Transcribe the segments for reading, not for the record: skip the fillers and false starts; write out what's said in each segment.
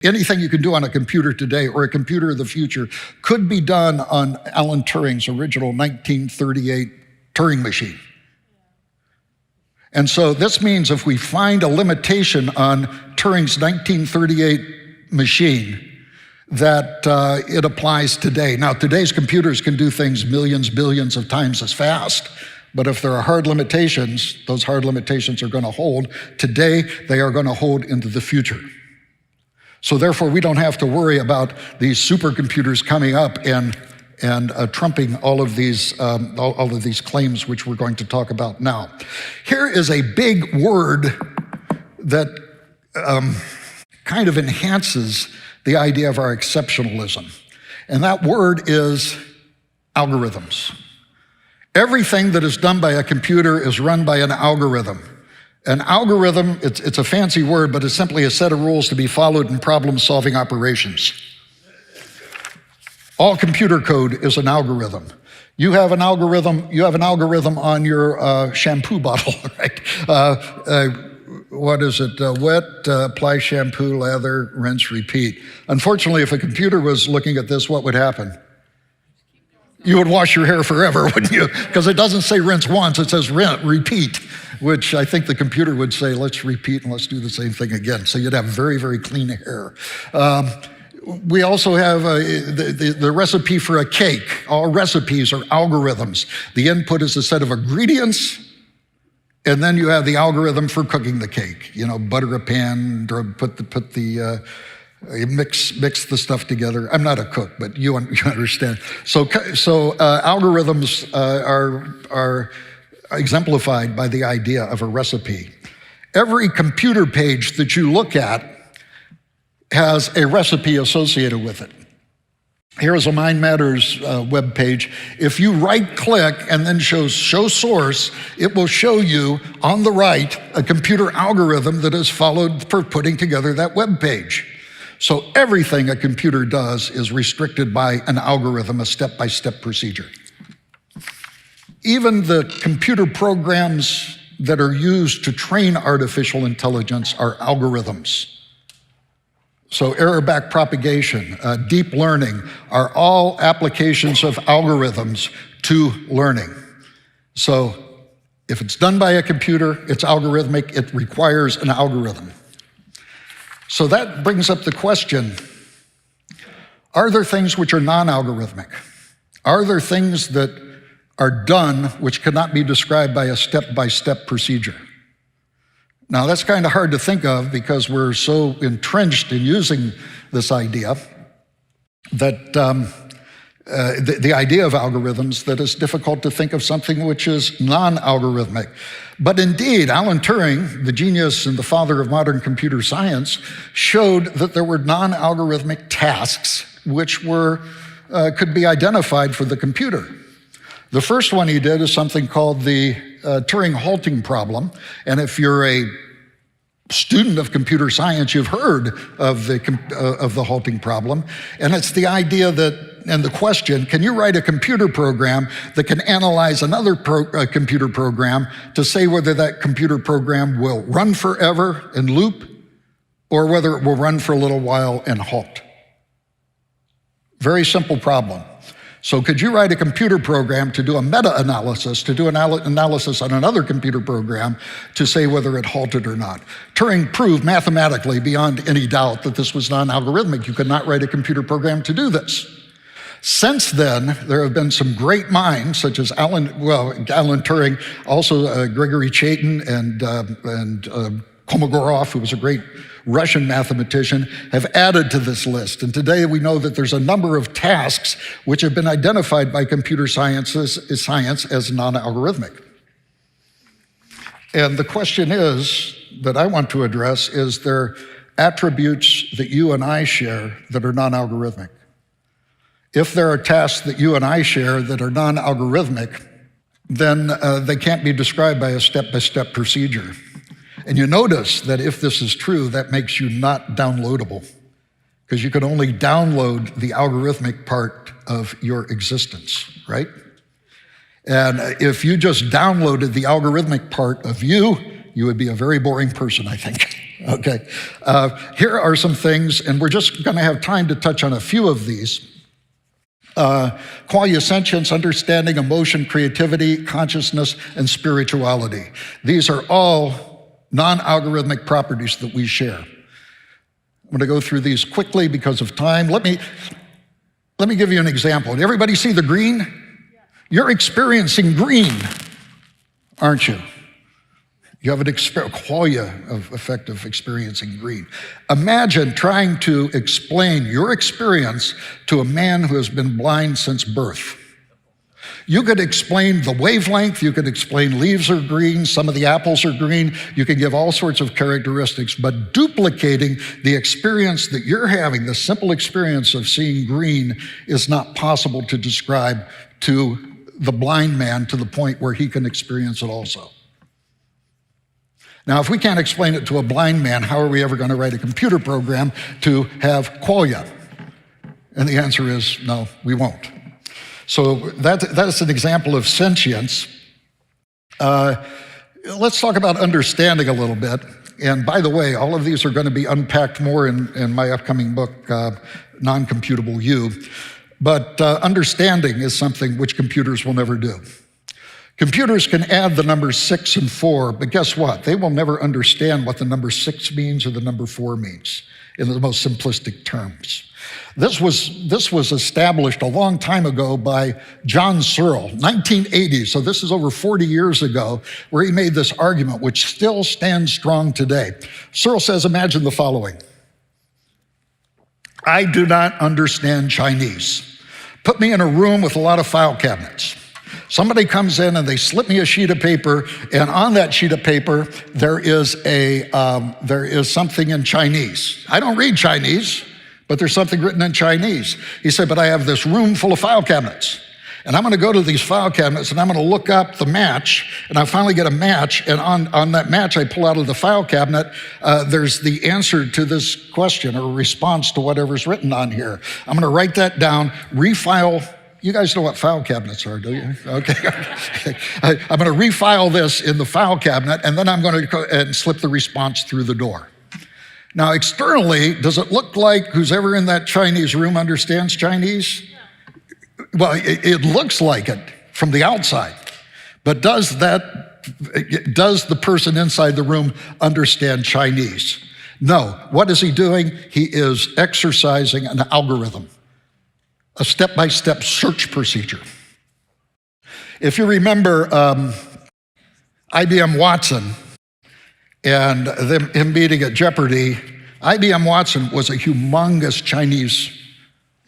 Anything you can do on a computer today or a computer of the future could be done on Alan Turing's original 1938 Turing machine. And so this means if we find a limitation on Turing's 1938 machine, that it applies today. Now, today's computers can do things millions, billions of times as fast, but if there are hard limitations, those hard limitations are going to hold. Today, they are going to hold into the future. So therefore, we don't have to worry about these supercomputers coming up and trumping all of these claims, which we're going to talk about now. Here is a big word that kind of enhances the idea of our exceptionalism, and that word is algorithms. Everything that is done by a computer is run by an algorithm. An algorithm, it's a fancy word, but it's simply a set of rules to be followed in problem-solving operations. All computer code is an algorithm. You have an algorithm on your shampoo bottle, right? What is it? Wet, apply shampoo, lather, rinse, repeat. Unfortunately, if a computer was looking at this, what would happen? You would wash your hair forever, wouldn't you? Because it doesn't say rinse once, it says repeat, which I think the computer would say, let's repeat and let's do the same thing again. So you'd have very, very clean hair. We also have the recipe for a cake. All recipes are algorithms. The input is a set of ingredients, and then you have the algorithm for cooking the cake. You know, butter a pan, mix the stuff together. I'm not a cook, but you understand. So algorithms are exemplified by the idea of a recipe. Every computer page that you look at has a recipe associated with it. Here is a Mind Matters web page. If you right-click and then show source, it will show you on the right a computer algorithm that is followed for putting together that web page. So everything a computer does is restricted by an algorithm, a step-by-step procedure. Even the computer programs that are used to train artificial intelligence are algorithms. So error backpropagation, deep learning are all applications of algorithms to learning. So if it's done by a computer, it's algorithmic, it requires an algorithm. So that brings up the question, are there things which are non-algorithmic? Are there things that are done which cannot be described by a step-by-step procedure? Now that's kind of hard to think of because we're so entrenched in using this idea that the idea of algorithms that it's difficult to think of something which is non-algorithmic. But indeed, Alan Turing, the genius and the father of modern computer science, showed that there were non-algorithmic tasks which could be identified for the computer. The first one he did is something called the Turing halting problem. And if you're a student of computer science, you've heard of the halting problem. And it's the idea that, and the question, can you write a computer program that can analyze another computer program to say whether that computer program will run forever and loop, or whether it will run for a little while and halt? Very simple problem. So could you write a computer program to do a meta-analysis, to do an analysis on another computer program to say whether it halted or not? Turing proved mathematically beyond any doubt that this was non-algorithmic. You could not write a computer program to do this. Since then, there have been some great minds, such as Alan Turing, also Gregory Chaitin and Kolmogorov, who was a great Russian mathematician, have added to this list. And today we know that there's a number of tasks which have been identified by computer science as non-algorithmic. And the question is, that I want to address, is there attributes that you and I share that are non-algorithmic? If there are tasks that you and I share that are non-algorithmic, then they can't be described by a step-by-step procedure. And you notice that if this is true, that makes you not downloadable, because you can only download the algorithmic part of your existence, right? And if you just downloaded the algorithmic part of you, you would be a very boring person, I think. Okay. Here are some things, and we're just going to have time to touch on a few of these. Qualia, sentience, understanding, emotion, creativity, consciousness, and spirituality. These are all non-algorithmic properties that we share. I'm going to go through these quickly because of time. Let me give you an example. Did everybody see the green? You're experiencing green, aren't you? You have a qualia of effect of experiencing green. Imagine trying to explain your experience to a man who has been blind since birth. You could explain the wavelength, you could explain leaves are green, some of the apples are green, you could give all sorts of characteristics, but duplicating the experience that you're having, the simple experience of seeing green, is not possible to describe to the blind man to the point where he can experience it also. Now, if we can't explain it to a blind man, how are we ever going to write a computer program to have qualia? And the answer is no, we won't. So that's an example of sentience. Let's talk about understanding a little bit. And by the way, all of these are going to be unpacked more in my upcoming book, Non-Computable You. But understanding is something which computers will never do. Computers can add the numbers 6 and 4, but guess what? They will never understand what the number 6 means or the number 4 means in the most simplistic terms. This was established a long time ago by John Searle, 1980, so this is over 40 years ago, where he made this argument which still stands strong today. Searle says, imagine the following. I do not understand Chinese. Put me in a room with a lot of file cabinets. Somebody comes in and they slip me a sheet of paper, and on that sheet of paper, there is something in Chinese. I don't read Chinese, but there's something written in Chinese. He said, but I have this room full of file cabinets, and I'm going to go to these file cabinets, and I'm going to look up the match, and I finally get a match, and on that match I pull out of the file cabinet, there's the answer to this question or response to whatever's written on here. I'm going to write that down, refile. You guys know what file cabinets are, do you? Okay. I'm going to refile this in the file cabinet, and then I'm going to go and slip the response through the door. Now, externally, does it look like who's ever in that Chinese room understands Chinese? Well, it looks like it from the outside, but does the person inside the room understand Chinese? No. What is he doing? He is exercising an algorithm, a step-by-step search procedure. If you remember IBM Watson and him meeting at Jeopardy, IBM Watson was a humongous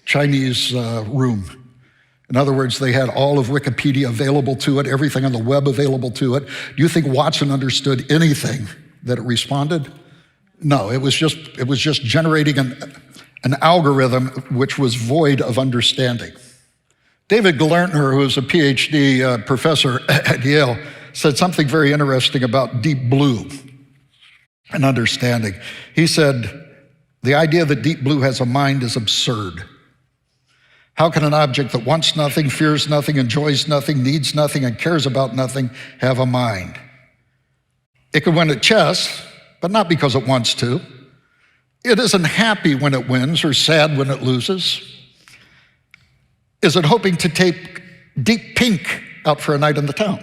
Chinese room. In other words, they had all of Wikipedia available to it, everything on the web available to it. Do you think Watson understood anything that it responded? No, it was just generating an algorithm which was void of understanding. David Glartner, who is a PhD professor at Yale, said something very interesting about Deep Blue and understanding. He said, the idea that Deep Blue has a mind is absurd. How can an object that wants nothing, fears nothing, enjoys nothing, needs nothing, and cares about nothing have a mind? It can win at chess, but not because it wants to. It isn't happy when it wins or sad when it loses. Is it hoping to take Deep Pink out for a night in the town?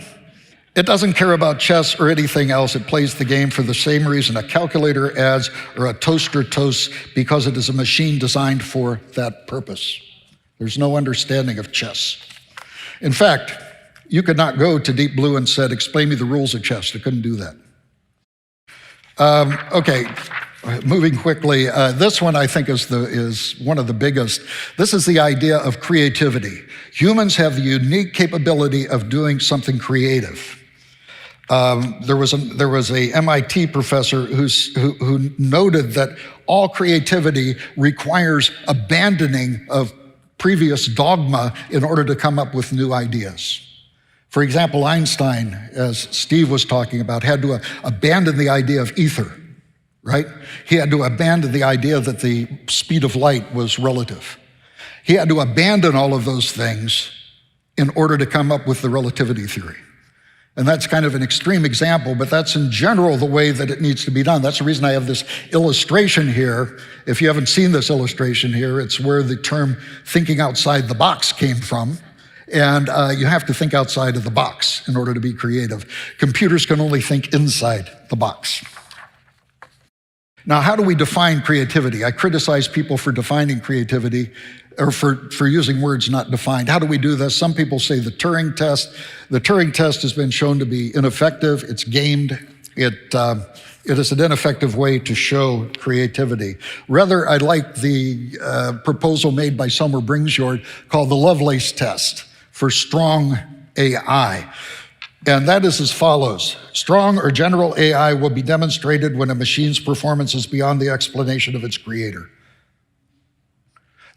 It doesn't care about chess or anything else. It plays the game for the same reason a calculator adds or a toaster toasts, because it is a machine designed for that purpose. There's no understanding of chess. In fact, you could not go to Deep Blue and said, explain me the rules of chess. They couldn't do that. Okay. Moving quickly, this one I think is one of the biggest. This is the idea of creativity. Humans have the unique capability of doing something creative. There was a MIT professor who noted that all creativity requires abandoning of previous dogma in order to come up with new ideas. For example, Einstein, as Steve was talking about, had to abandon the idea of ether. Right? He had to abandon the idea that the speed of light was relative. He had to abandon all of those things in order to come up with the relativity theory. And that's kind of an extreme example, but that's in general the way that it needs to be done. That's the reason I have this illustration here. If you haven't seen this illustration here, it's where the term thinking outside the box came from. And you have to think outside of the box in order to be creative. Computers can only think inside the box. Now, how do we define creativity? I criticize people for defining creativity, or for using words not defined. How do we do this? Some people say the Turing test. The Turing test has been shown to be ineffective. It's gamed. It is an ineffective way to show creativity. Rather, I like the proposal made by Summer Bringsjord called the Lovelace test for strong AI. And that is as follows. Strong or general AI will be demonstrated when a machine's performance is beyond the explanation of its creator.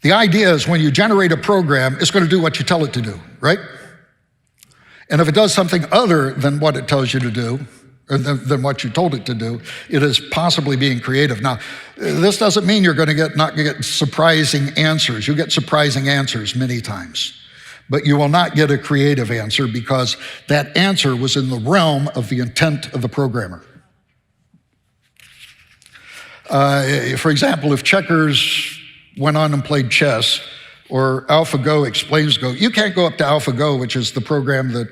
The idea is when you generate a program, it's going to do what you tell it to do, right? And if it does something other than what it tells you to do, or than what you told it to do, it is possibly being creative. Now, this doesn't mean you're going to not get surprising answers. You get surprising answers many times. But you will not get a creative answer because that answer was in the realm of the intent of the programmer. For example, if checkers went on and played chess, or AlphaGo explains Go, you can't go up to AlphaGo, which is the program that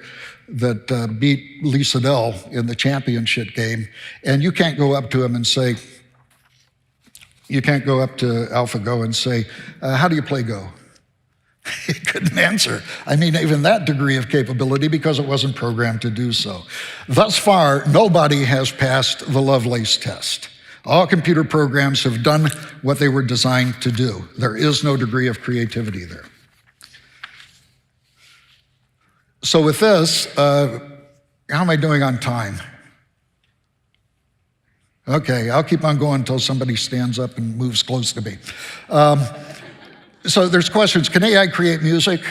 beat Lee Sedol in the championship game, and you can't go up to him and say, you can't go up to AlphaGo and say, how do you play Go? He couldn't answer. I mean, even that degree of capability because it wasn't programmed to do so. Thus far, nobody has passed the Lovelace test. All computer programs have done what they were designed to do. There is no degree of creativity there. So with this, how am I doing on time? Okay, I'll keep on going until somebody stands up and moves close to me. So there's questions. Can AI create music?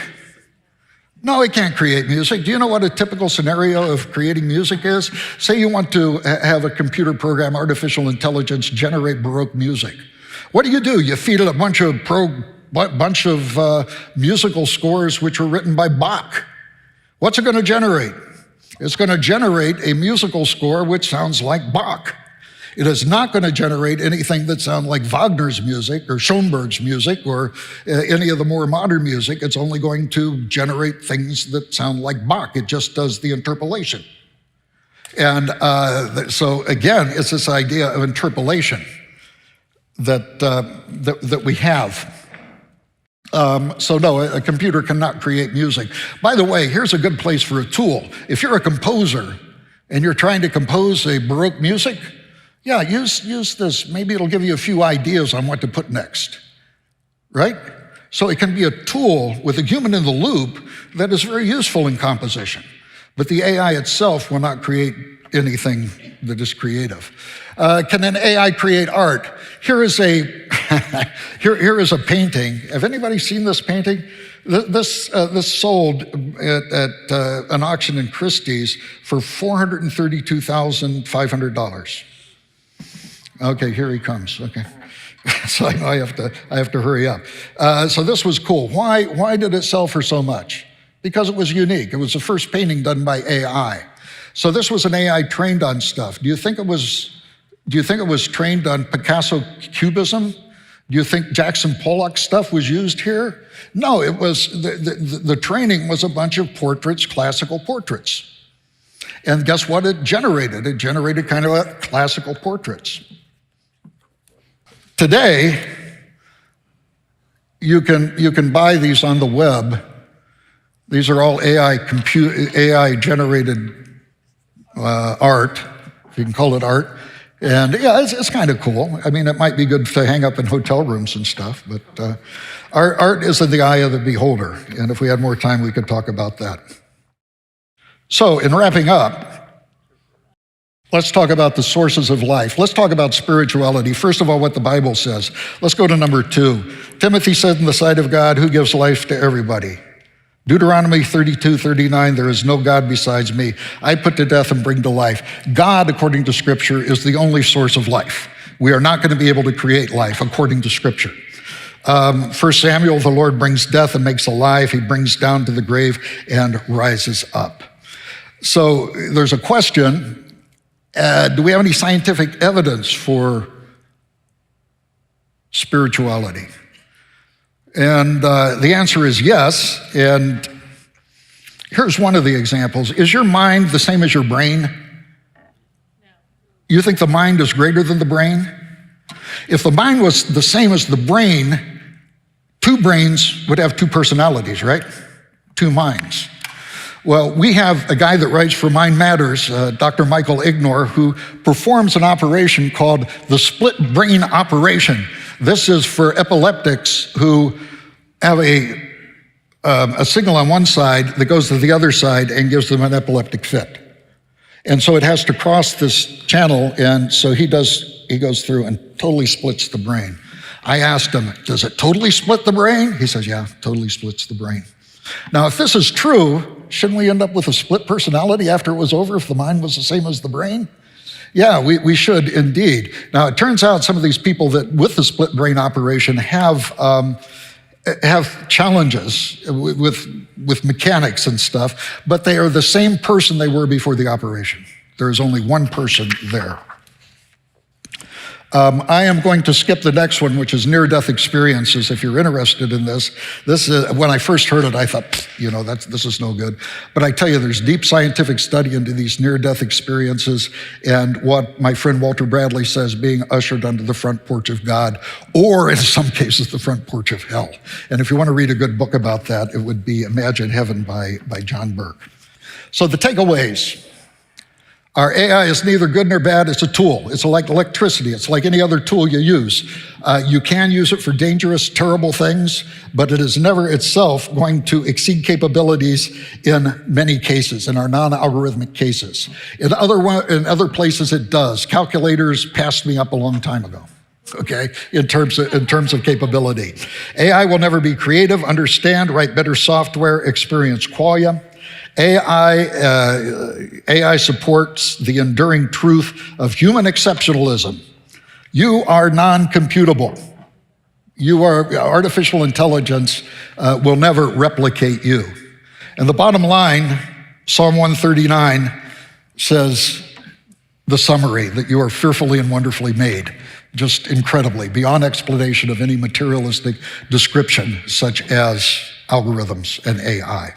No, it can't create music. Do you know what a typical scenario of creating music is? Say you want to have a computer program, artificial intelligence, generate Baroque music. What do? You feed it a bunch of musical scores which were written by Bach. What's it going to generate? It's going to generate a musical score which sounds like Bach. It is not going to generate anything that sounds like Wagner's music or Schoenberg's music or any of the more modern music. It's only going to generate things that sound like Bach. It just does the interpolation. And so again, it's this idea of interpolation that we have. So no, a computer cannot create music. By the way, here's a good place for a tool. If you're a composer and you're trying to compose a Baroque music, yeah, use this. Maybe it'll give you a few ideas on what to put next, right? So it can be a tool with a human in the loop that is very useful in composition. But the AI itself will not create anything that is creative. Can an AI create art? Here is a here is a painting. Have anybody seen this painting? This sold at an auction in Christie's for $432,500. Okay, here he comes. Okay, so I know I have to hurry up. So this was cool. Why did it sell for so much? Because it was unique. It was the first painting done by AI. So this was an AI trained on stuff. Do you think it was trained on Picasso Cubism? Do you think Jackson Pollock stuff was used here? No, it was the training was a bunch of portraits, classical portraits. And guess what it generated? It generated kind of classical portraits. Today, you can buy these on the web. These are all AI generated art, if you can call it art. And yeah, it's kind of cool. I mean, it might be good to hang up in hotel rooms and stuff, but art is in the eye of the beholder. And if we had more time, we could talk about that. So in wrapping up, let's talk about the sources of life. Let's talk about spirituality. First of all, what the Bible says. Let's go to number 2. Timothy said, in the sight of God, who gives life to everybody. Deuteronomy 32:39, there is no God besides me. I put to death and bring to life. God, according to Scripture, is the only source of life. We are not going to be able to create life according to Scripture. 1 Samuel, the Lord brings death and makes alive. He brings down to the grave and rises up. So there's a question, do we have any scientific evidence for spirituality? And the answer is yes, and here's one of the examples. Is your mind the same as your brain? No. You think the mind is greater than the brain? If the mind was the same as the brain, two brains would have two personalities, right? Two minds. Well, we have a guy that writes for Mind Matters, Dr. Michael Ignor, who performs an operation called the split brain operation. This is for epileptics who have a signal on one side that goes to the other side and gives them an epileptic fit. And so it has to cross this channel, and so he goes through and totally splits the brain. I asked him, does it totally split the brain? He says, yeah, totally splits the brain. Now, if this is true, shouldn't we end up with a split personality after it was over if the mind was the same as the brain? Yeah, we should indeed. Now, it turns out some of these people that with the split brain operation have challenges with mechanics and stuff, but they are the same person they were before the operation. There is only one person there. I am going to skip the next one, which is near-death experiences. If you're interested in this is, when I first heard it, I thought, this is no good. But I tell you, there's deep scientific study into these near-death experiences and what my friend Walter Bradley says, being ushered onto the front porch of God, or in some cases, the front porch of hell. And if you want to read a good book about that, it would be Imagine Heaven by John Burke. So the takeaways. Our AI is neither good nor bad, it's a tool. It's like electricity, it's like any other tool you use. You can use it for dangerous, terrible things, but it is never itself going to exceed capabilities in many cases, in our non-algorithmic cases. In other places it does. Calculators passed me up a long time ago. Okay, in terms of capability. AI will never be creative, understand, write better software, experience qualia. AI supports the enduring truth of human exceptionalism. You are non-computable. Artificial intelligence will never replicate you. And the bottom line, Psalm 139 says the summary, that you are fearfully and wonderfully made, just incredibly, beyond explanation of any materialistic description such as algorithms and AI.